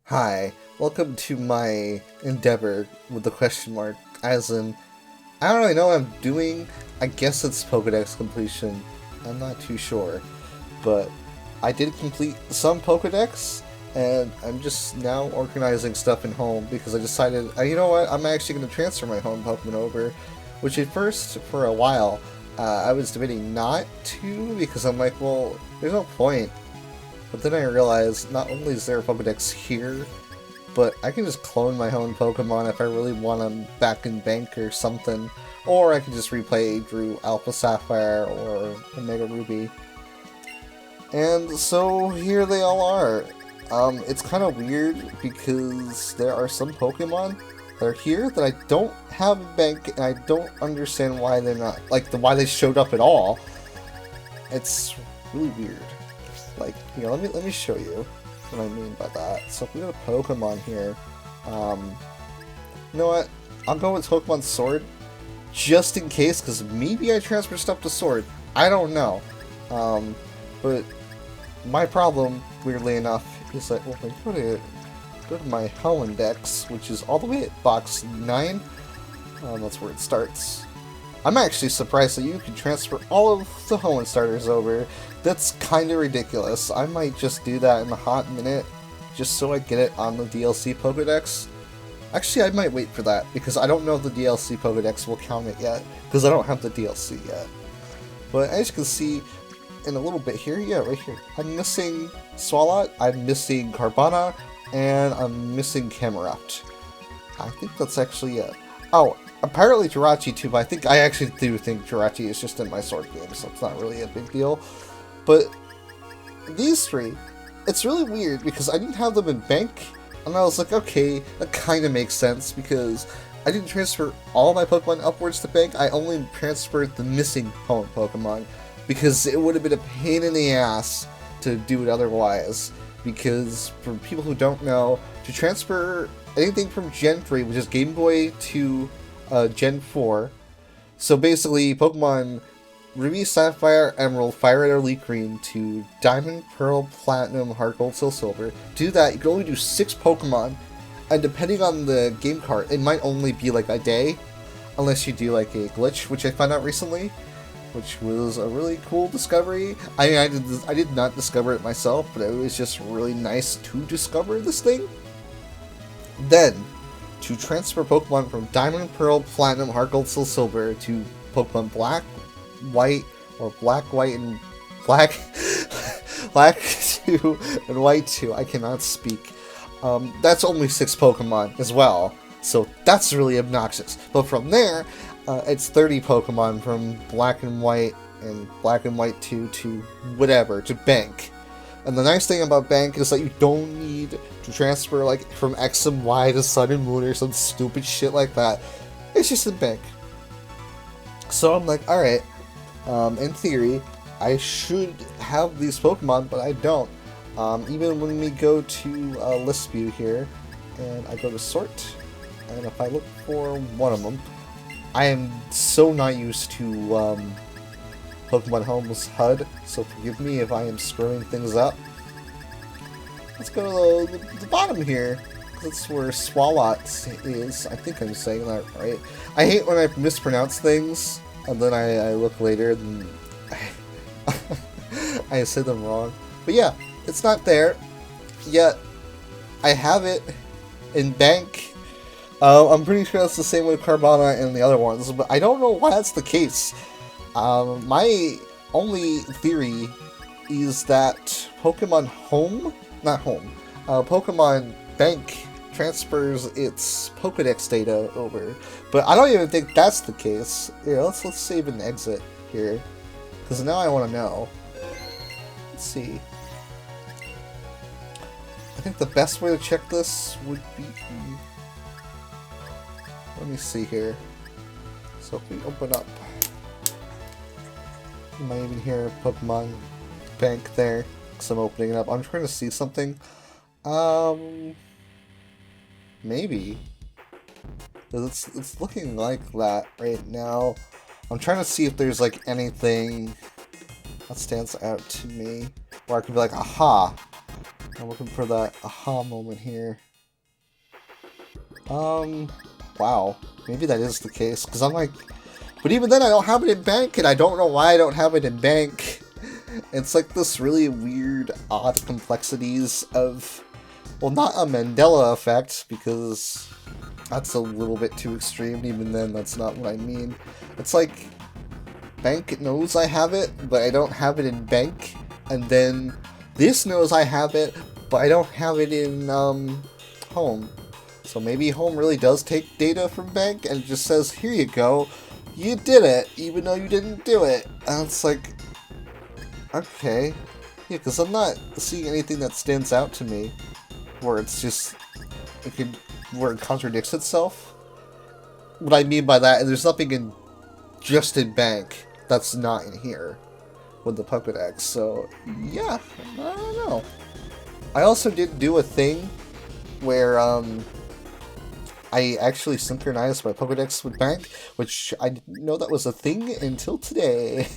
Hi, welcome to my endeavor with the question mark, as in, I don't really know what I'm doing. I guess it's Pokedex completion. I'm not too sure. But I did complete some Pokedex, and I'm just now organizing stuff in home because I decided, you know what, I'm actually going to transfer my home Pokemon over, which at first, for a while, I was debating not to because I'm like, well, there's no point. But then I realized not only is there a Pokedex here, but I can just clone my own Pokemon if I really want them back in Bank or something. Or I can just replay Drew Alpha Sapphire or Omega Ruby. And so here they all are. It's kind of weird because there are some Pokemon that are here that I don't have in Bank, and I don't understand why they're not, why they showed up at all. It's really weird. Let me show you what I mean by that. So if we go to Pokemon here, you know what? I'll go with Pokemon Sword, just in case, because maybe I transfer stuff to Sword. I don't know. But my problem, weirdly enough, is that when I go to my Hoenn Dex, which is all the way at box 9, that's where it starts. I'm actually surprised that you can transfer all of the Hoenn starters over. That's kind of ridiculous. I might just do that in a hot minute, just so I get it on the DLC Pokedex. Actually, I might wait for that, because I don't know if the DLC Pokedex will count it yet, because I don't have the DLC yet. But as you can see, in a little bit here, yeah, right here, I'm missing Swalot, I'm missing Carvana, and I'm missing Camerupt. I think that's actually it. Oh, apparently Jirachi too, but I actually do think Jirachi is just in my Sword game, so it's not really a big deal. But these three, it's really weird because I didn't have them in Bank, and I was like, okay, that kind of makes sense because I didn't transfer all my Pokemon upwards to Bank, I only transferred the missing Hoenn Pokemon because it would have been a pain in the ass to do it otherwise. Because for people who don't know, to transfer anything from Gen 3, which is Game Boy, to Gen 4, so basically Pokemon Ruby, Sapphire, Emerald, Fire Red, or Leaf Green to Diamond, Pearl, Platinum, Heart Gold, Soul Silver. Do that, you can only do 6 Pokemon, and depending on the game card, it might only be like a day, unless you do like a glitch, which I found out recently, which was a really cool discovery. I did not discover it myself, but it was just really nice to discover this thing. Then, to transfer Pokemon from Diamond, Pearl, Platinum, Heart Gold, Soul Silver to Pokemon Black, White, or Black, White, and Black, Black 2 and White 2, I cannot speak. That's only 6 Pokemon as well, so that's really obnoxious. But from there, it's 30 Pokemon from Black and White 2 to whatever, to Bank. And the nice thing about Bank is that you don't need to transfer like from X and Y to Sun and Moon or some stupid shit like that. It's just in Bank. So I'm like, alright, in theory, I should have these Pokemon, but I don't. Even when we go to List View here, and I go to Sort, and if I look for one of them, I am so not used to Pokemon Home's HUD, so forgive me if I am screwing things up. Let's go to the bottom here. That's where Swalot is. I think I'm saying that right. I hate when I mispronounce things, and then I look later and I say them wrong. But yeah, it's not there, yet I have it in Bank. I'm pretty sure that's the same with Carvana and the other ones, but I don't know why that's the case. My only theory is that Pokemon Home, not Home, Pokemon Bank transfers its Pokedex data over, but I don't even think that's the case. Here, let's save and exit here, because now I want to know. Let's see. I think the best way to check this would be... Let me see here. So if we open up, you might even hear Pokemon Bank there, because I'm opening it up. I'm trying to see something. Maybe. It's looking like that right now. I'm trying to see if there's like anything that stands out to me, where I could be like, aha, I'm looking for that aha moment here. Wow. Maybe that is the case, because I'm like... But even then, I don't have it in bank, and I don't know why I don't have it in bank. It's like this really weird, odd complexities of... Well, not a Mandela effect, because that's a little bit too extreme, and even then, that's not what I mean. It's like... Bank knows I have it, but I don't have it in bank, and then this knows I have it, but I don't have it in, home. So maybe home really does take data from bank, and it just says, here you go, you did it, even though you didn't do it. And it's like, okay. Yeah, because I'm not seeing anything that stands out to me, where it's just, where it contradicts itself. What I mean by that, there's nothing in just in bank that's not in here with the Pokédex, so yeah, I don't know. I also did do a thing where I actually synchronized my Pokédex with bank, which I didn't know that was a thing until today.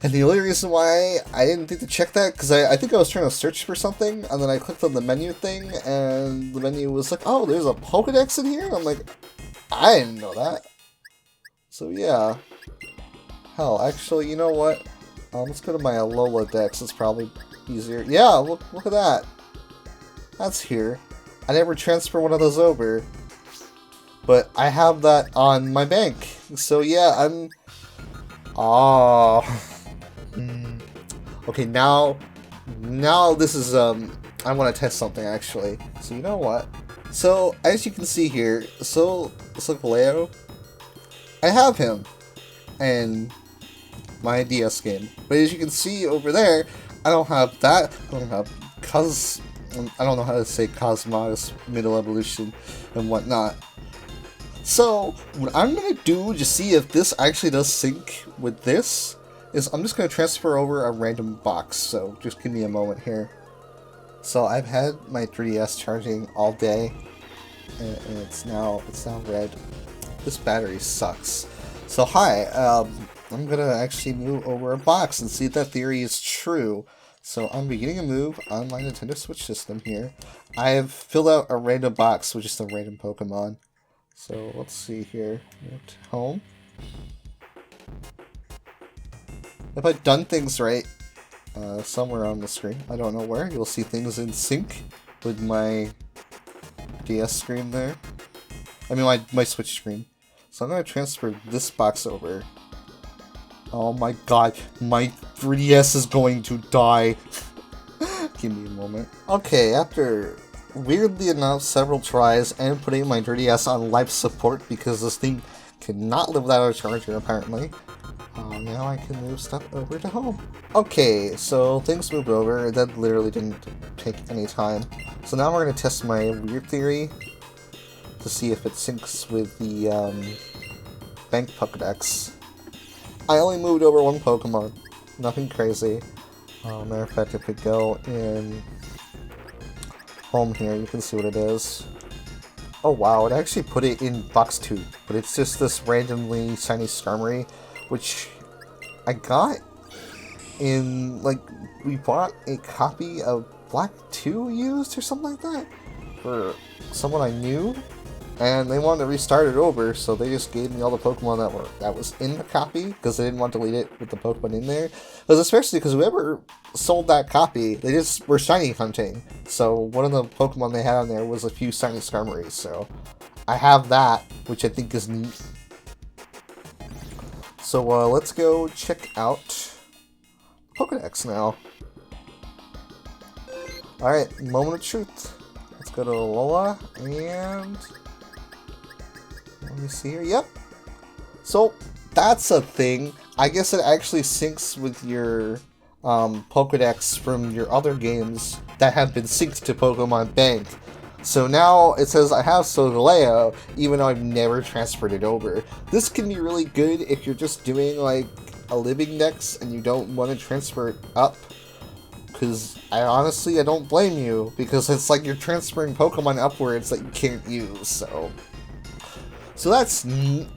And the only reason why I didn't think to check that, because I think I was trying to search for something, and then I clicked on the menu thing, and the menu was like, oh, there's a Pokédex in here? And I'm like, I didn't know that. So yeah. Hell, actually, you know what? Let's go to my Alola Dex. It's probably easier. Yeah, look at that. That's here. I never transfer one of those over. But I have that on my bank. So yeah, I'm... Oh. Okay, now this is, I want to test something, actually. So you know what? So, as you can see here, Leo, I have him. And... my DS game. But as you can see over there, I don't have that. I don't have I don't know how to say Cosmos, Middle Evolution, and whatnot. So, what I'm going to do to see if this actually does sync with this, is I'm just going to transfer over a random box. So, just give me a moment here. So, I've had my 3DS charging all day, and it's now red. This battery sucks. So, hi, I'm gonna actually move over a box and see if that theory is true. So I'm beginning a move on my Nintendo Switch system here. I have filled out a random box with just a random Pokemon. So let's see here. Home. If I've done things right, somewhere on the screen, I don't know where, you'll see things in sync with my DS screen there. I mean my Switch screen. So I'm gonna transfer this box over. Oh my god, my 3DS is going to die. Give me a moment. Okay, after weirdly enough several tries and putting my 3DS on life support because this thing cannot live without a charger apparently, now I can move stuff over to home. Okay, so things moved over. That literally didn't take any time. So now we're going to test my weird theory to see if it syncs with the Bank Pokédex. I only moved over one Pokemon. Nothing crazy. Matter of fact, if we go in home here, you can see what it is. Oh wow, it actually put it in box 2, but it's just this randomly shiny Skarmory, which I got in, like, we bought a copy of Black 2 used or something like that for someone I knew. And they wanted to restart it over, so they just gave me all the Pokemon that was in the copy, because they didn't want to delete it with the Pokemon in there. Especially because whoever sold that copy, they just were shiny hunting. So one of the Pokemon they had on there was a few shiny Skarmories, so I have that, which I think is neat. So let's go check out Pokédex now. Alright, moment of truth. Let's go to Alola, and... let me see here. Yep. So that's a thing. I guess it actually syncs with your Pokédex from your other games that have been synced to Pokemon Bank. So now it says I have Solgaleo, even though I've never transferred it over. This can be really good if you're just doing like a living dex and you don't want to transfer it up. Because I don't blame you, because it's like you're transferring Pokemon upwards that you can't use, So that's neat.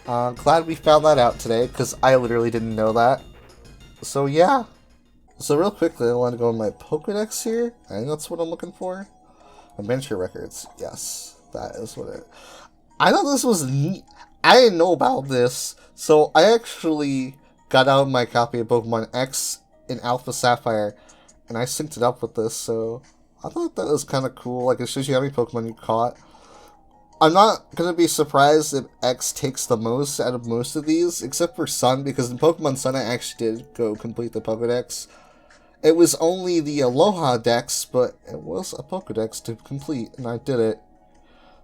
Glad we found that out today, because I literally didn't know that. So yeah. So real quickly, I want to go in my Pokedex here. I think that's what I'm looking for. Adventure records. Yes, that is what it... I thought this was neat. I didn't know about this. So I actually got out my copy of Pokemon X in Alpha Sapphire, and I synced it up with this, so I thought that was kind of cool. Like, it shows you how many Pokemon you caught. I'm not going to be surprised if X takes the most out of most of these, except for Sun, because in Pokemon Sun I actually did go complete the Pokedex. It was only the Aloha Dex, but it was a Pokedex to complete, and I did it.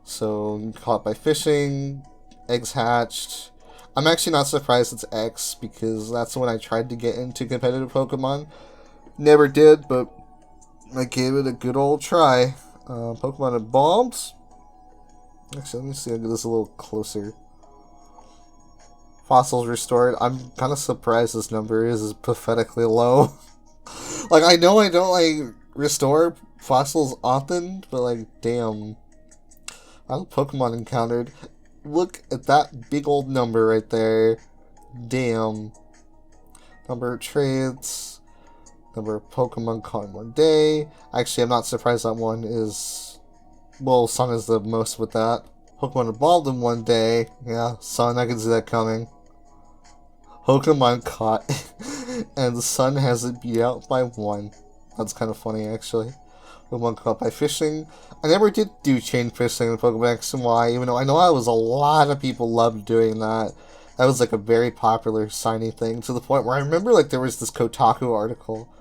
So, caught by fishing, eggs hatched. I'm actually not surprised it's X, because that's when I tried to get into competitive Pokemon. Never did, but I gave it a good old try. Pokemon evolved. Actually, let me see, I'll get this a little closer. Fossils restored. I'm kind of surprised this number is pathetically low. Like, I know I don't, like, restore fossils often, but, like, damn. I have Pokemon encountered. Look at that big old number right there. Damn. Number of trades. Number of Pokemon caught in one day. Actually, I'm not surprised that one is... Well, Sun is the most with that. Pokemon evolved in one day. Yeah, Sun, I can see that coming. Pokemon caught. And the Sun has it beat out by 1. That's kind of funny, actually. Pokemon caught by fishing. I never did do chain fishing in Pokemon X and Y, even though I know a lot of people loved doing that. That was like a very popular shiny thing, to the point where I remember like there was this Kotaku article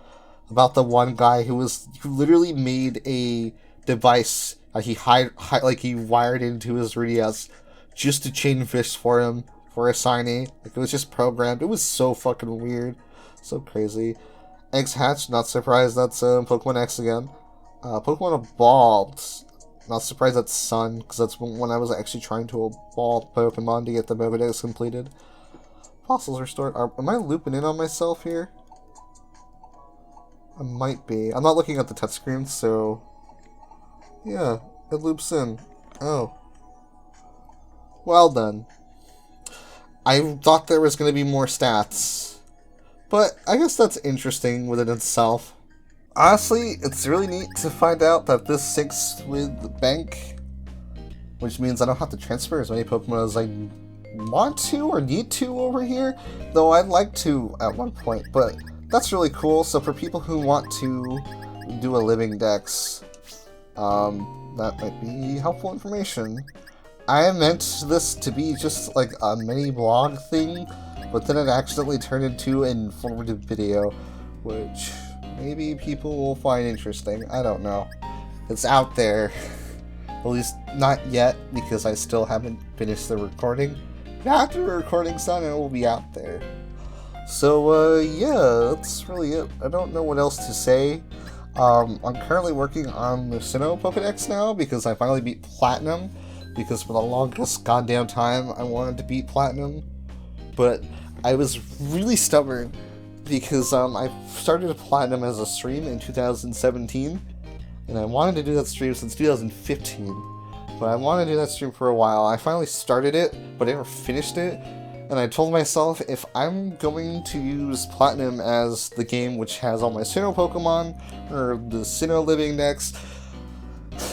about the one guy who literally made a device he wired into his 3DS just to chain fish for him for a shiny. Like, it was just programmed. It was so fucking weird, so crazy. Eggs hatched. Not surprised that's Pokemon X again. Pokemon evolved. Not surprised that's Sun, because that's when I was actually trying to evolve Pokemon to get the Pokedex completed. Fossils restored. Am I looping in on myself here? I might be. I'm not looking at the touchscreen, so... Yeah, it loops in. Oh. Well then. I thought there was going to be more stats. But I guess that's interesting within itself. Honestly, it's really neat to find out that this syncs with the bank, which means I don't have to transfer as many Pokemon as I want to or need to over here, though I'd like to at one point, but that's really cool. So for people who want to do a living dex, that might be helpful information. I meant this to be just like a mini blog thing, but then it accidentally turned into an informative video, which maybe people will find interesting. I don't know. It's out there. At least not yet, because I still haven't finished the recording. But after the recording's done, it will be out there. So, yeah, that's really it. I don't know what else to say. I'm currently working on the Sinnoh Pokedex now, because I finally beat Platinum. Because for the longest goddamn time, I wanted to beat Platinum. But I was really stubborn, because I started Platinum as a stream in 2017, and I wanted to do that stream since 2015. But I wanted to do that stream for a while. I finally started it, but I never finished it. And I told myself, if I'm going to use Platinum as the game which has all my Sinnoh Pokemon, or the Sinnoh Living Dex,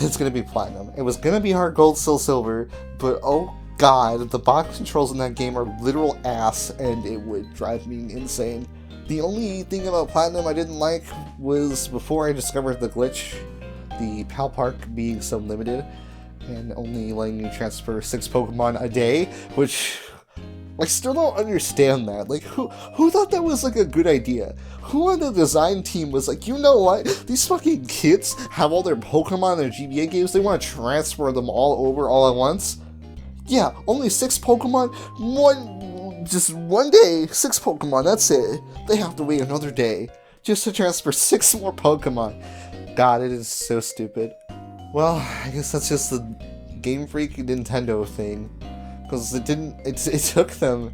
it's going to be Platinum. It was going to be Heart Gold, Soul Silver, but oh god, the box controls in that game are literal ass, and it would drive me insane. The only thing about Platinum I didn't like was before I discovered the glitch, the Pal Park being so limited, and only letting you transfer 6 Pokemon a day, which... I still don't understand that. Like, who thought that was, like, a good idea? Who on the design team was like, you know what? These fucking kids have all their Pokemon in their GBA games. They want to transfer them all over all at once? Yeah, only 6 Pokemon? Just one day, 6 Pokemon, that's it. They have to wait another day just to transfer 6 more Pokemon. God, it is so stupid. Well, I guess that's just the Game Freak Nintendo thing. Because it took them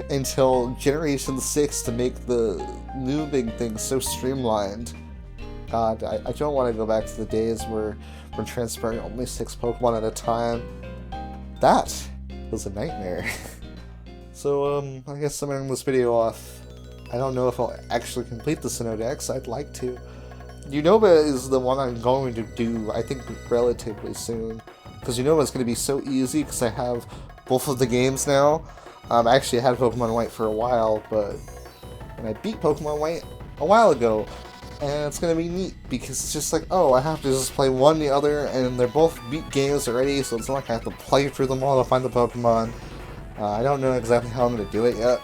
until Generation 6 to make the new big thing so streamlined. God, I don't want to go back to the days where we're transferring only 6 Pokemon at a time. That was a nightmare. So, I guess I'm ending this video off. I don't know if I'll actually complete the Sinnoh Dex. I'd like to. Unova is the one I'm going to do, I think, relatively soon. Because Unova is going to be so easy because I have both of the games now. I actually had Pokemon White for a while, but and I beat Pokemon White a while ago. And it's going to be neat because it's just like, oh, I have to just play one or the other, and they're both beat games already, so it's not like I have to play through them all to find the Pokemon. I don't know exactly how I'm going to do it yet,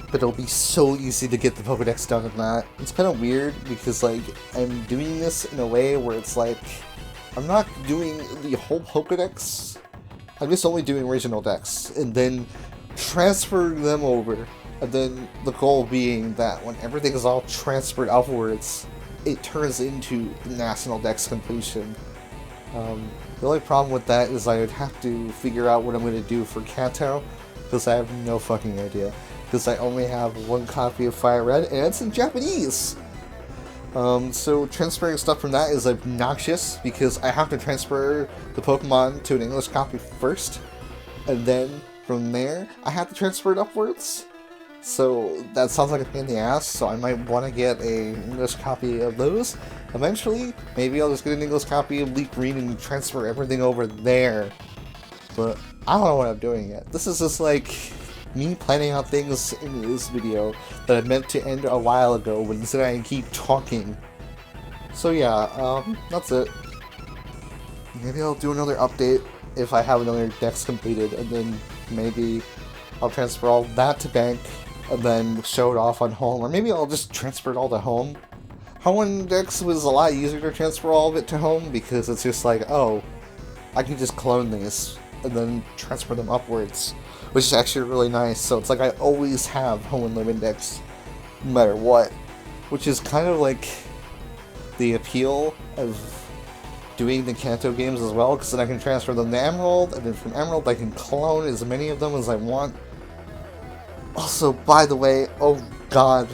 but it'll be so easy to get the Pokedex done in that. It's kind of weird because, like, I'm doing this in a way where it's like, I'm not doing the whole Pokedex, I'm just only doing original decks, and then transferring them over. And then the goal being that when everything is all transferred upwards, it turns into the National Dex completion. The only problem with that is I would have to figure out what I'm going to do for Kanto, because I have no fucking idea. Because I only have one copy of Fire Red, and it's in Japanese! So transferring stuff from that is obnoxious, because I have to transfer the Pokemon to an English copy first, and then from there, I have to transfer it upwards. So that sounds like a pain in the ass, so I might want to get an English copy of those. Eventually, maybe I'll just get an English copy of Leaf Green and transfer everything over there. But I don't know what I'm doing yet. This is just like me planning out things in this video that I meant to end a while ago, but instead I keep talking. So yeah, that's it. Maybe I'll do another update if I have another Dex completed, and then maybe I'll transfer all that to Bank, and then show it off on Home, or maybe I'll just transfer it all to Home. Hoenn Dex was a lot easier to transfer all of it to Home, because it's just like, oh, I can just clone these, and then transfer them upwards, which is actually really nice. So it's like I always have Hoenn Living Dex, no matter what, which is kind of like the appeal of doing the Kanto games as well, because then I can transfer them to Emerald, and then from Emerald I can clone as many of them as I want. Also, by the way, oh god,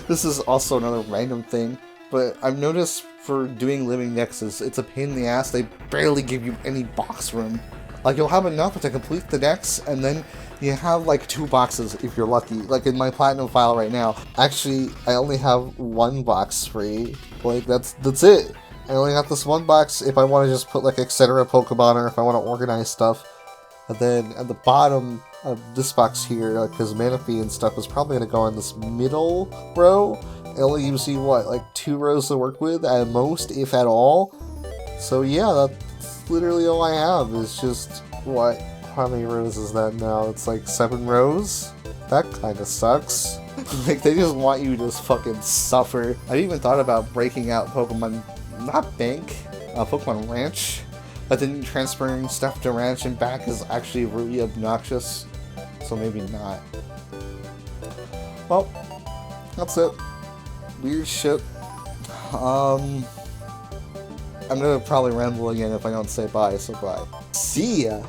this is also another random thing, but I've noticed for doing Living Dexes, it's a pain in the ass. They barely give you any box room. Like, you'll have enough to complete the Dex, and then you have like 2 boxes if you're lucky. Like in my Platinum file right now, actually, I only have 1 box free. Like, that's it. I only got this 1 box if I want to just put like etc. Pokemon, or if I want to organize stuff. And then at the bottom of this box here, because Manaphy and stuff is probably going to go in this middle row. It only gives you, what, like 2 rows to work with at most, if at all? So yeah, that's literally all I have, is just, what, how many rows is that now? It's like 7 rows? That kinda sucks. Like, they just want you to just fucking suffer. I even thought about breaking out Pokemon, not Bank, Pokemon Ranch. But then transferring stuff to Ranch and back is actually really obnoxious. So maybe not. Well, that's it. Weird shit. I'm gonna probably ramble again if I don't say bye, so bye. See ya!